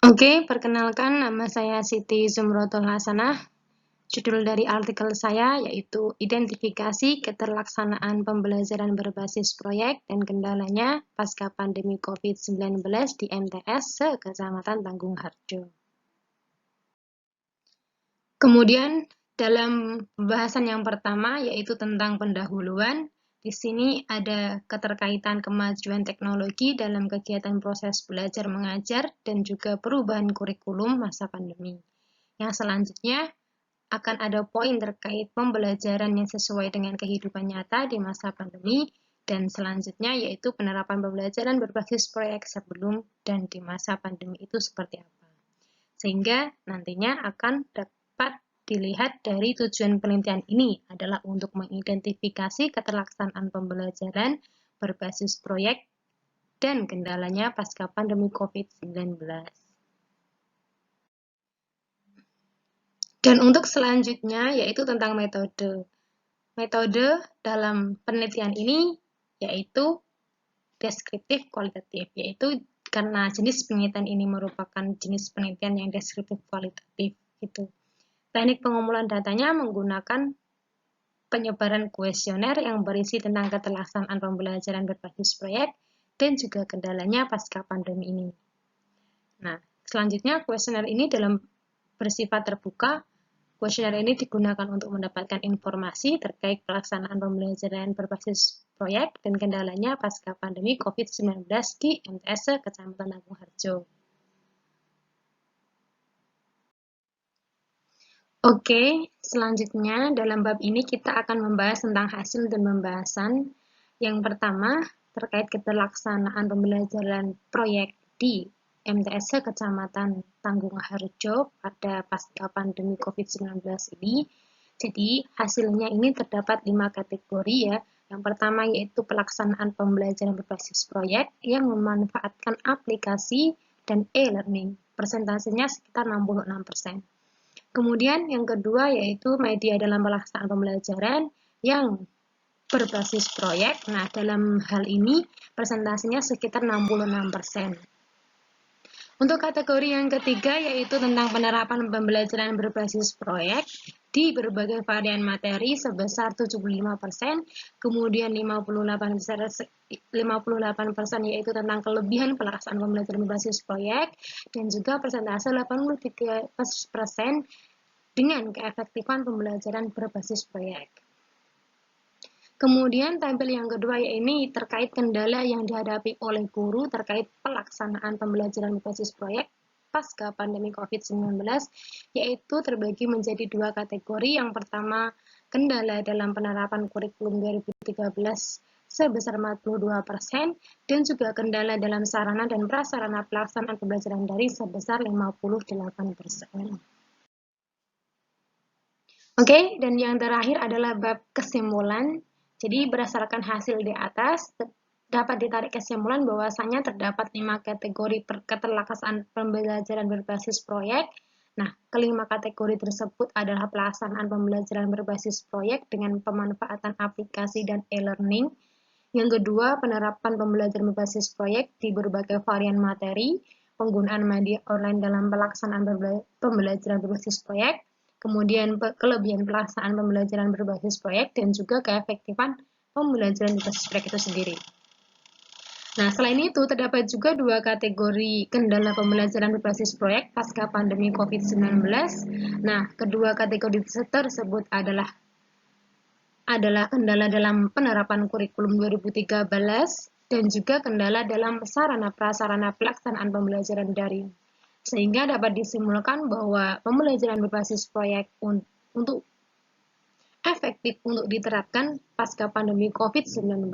Oke, perkenalkan nama saya Siti Zumrotul Hasanah. Judul dari artikel saya yaitu Identifikasi Keterlaksanaan Pembelajaran Berbasis Proyek dan Kendalanya Pasca Pandemi COVID-19 di MTS se-Kecamatan Tanggung Harjo. Kemudian, dalam pembahasan yang pertama yaitu tentang pendahuluan, di sini ada keterkaitan kemajuan teknologi dalam kegiatan proses belajar mengajar dan juga perubahan kurikulum masa pandemi. Yang selanjutnya akan ada poin terkait pembelajaran yang sesuai dengan kehidupan nyata di masa pandemi, dan selanjutnya yaitu penerapan pembelajaran berbasis proyek sebelum dan di masa pandemi itu seperti apa. Sehingga nantinya akan dapat dilihat dari tujuan penelitian ini adalah untuk mengidentifikasi keterlaksanaan pembelajaran berbasis proyek dan kendalanya pasca pandemi COVID-19. Dan untuk selanjutnya yaitu tentang metode. Metode dalam penelitian ini yaitu deskriptif kualitatif, yaitu karena jenis penelitian ini merupakan jenis penelitian yang deskriptif kualitatif gitu. Teknik pengumpulan datanya menggunakan penyebaran kuesioner yang berisi tentang keterlaksanaan pembelajaran berbasis proyek dan juga kendalanya pasca pandemi ini. Nah, selanjutnya kuesioner ini bersifat terbuka. Kuesioner ini digunakan untuk mendapatkan informasi terkait pelaksanaan pembelajaran berbasis proyek dan kendalanya pasca pandemi COVID-19 di MTS Kecamatan Tanggung Harjo. Oke, selanjutnya dalam bab ini kita akan membahas tentang hasil dan pembahasan. Yang pertama, terkait keterlaksanaan pembelajaran proyek di MTS Kecamatan Tanggung Harjo pada pasca pandemi COVID-19 ini. Jadi, hasilnya ini terdapat 5 kategori ya. Yang pertama yaitu pelaksanaan pembelajaran berbasis proyek yang memanfaatkan aplikasi dan e-learning. Persentasenya sekitar 66%. Kemudian yang kedua yaitu media dalam pelaksanaan pembelajaran yang berbasis proyek. Nah, dalam hal ini presentasinya sekitar 66%. Untuk kategori yang ketiga yaitu tentang penerapan pembelajaran berbasis proyek di berbagai varian materi sebesar 75%, kemudian 58% yaitu tentang kelebihan pelaksanaan pembelajaran berbasis proyek, dan juga persentase 83% dengan keefektifan pembelajaran berbasis proyek. Kemudian tampil yang kedua yaitu terkait kendala yang dihadapi oleh guru terkait pelaksanaan pembelajaran berbasis proyek pasca pandemi COVID-19, yaitu terbagi menjadi 2 kategori. Yang pertama, kendala dalam penerapan kurikulum 2013 sebesar 42% dan juga kendala dalam sarana dan prasarana pelaksanaan pembelajaran daring sebesar 58%. Oke, dan yang terakhir adalah bab kesimpulan. Jadi berdasarkan hasil di atas, dapat ditarik kesimpulan bahwasanya terdapat 5 kategori keterlaksanaan pembelajaran berbasis proyek. Nah, kelima kategori tersebut adalah pelaksanaan pembelajaran berbasis proyek dengan pemanfaatan aplikasi dan e-learning. Yang kedua, penerapan pembelajaran berbasis proyek di berbagai varian materi, penggunaan media online dalam pelaksanaan pembelajaran berbasis proyek, kemudian kelebihan pelaksanaan pembelajaran berbasis proyek, dan juga keefektifan pembelajaran berbasis proyek itu sendiri. Nah, selain itu, terdapat juga 2 kategori kendala pembelajaran berbasis proyek pasca pandemi COVID-19. Nah, kedua kategori tersebut adalah kendala dalam penerapan kurikulum 2013 dan juga kendala dalam sarana prasarana pelaksanaan pembelajaran daring. Sehingga dapat disimpulkan bahwa pembelajaran berbasis proyek untuk efektif untuk diterapkan pasca pandemi COVID-19.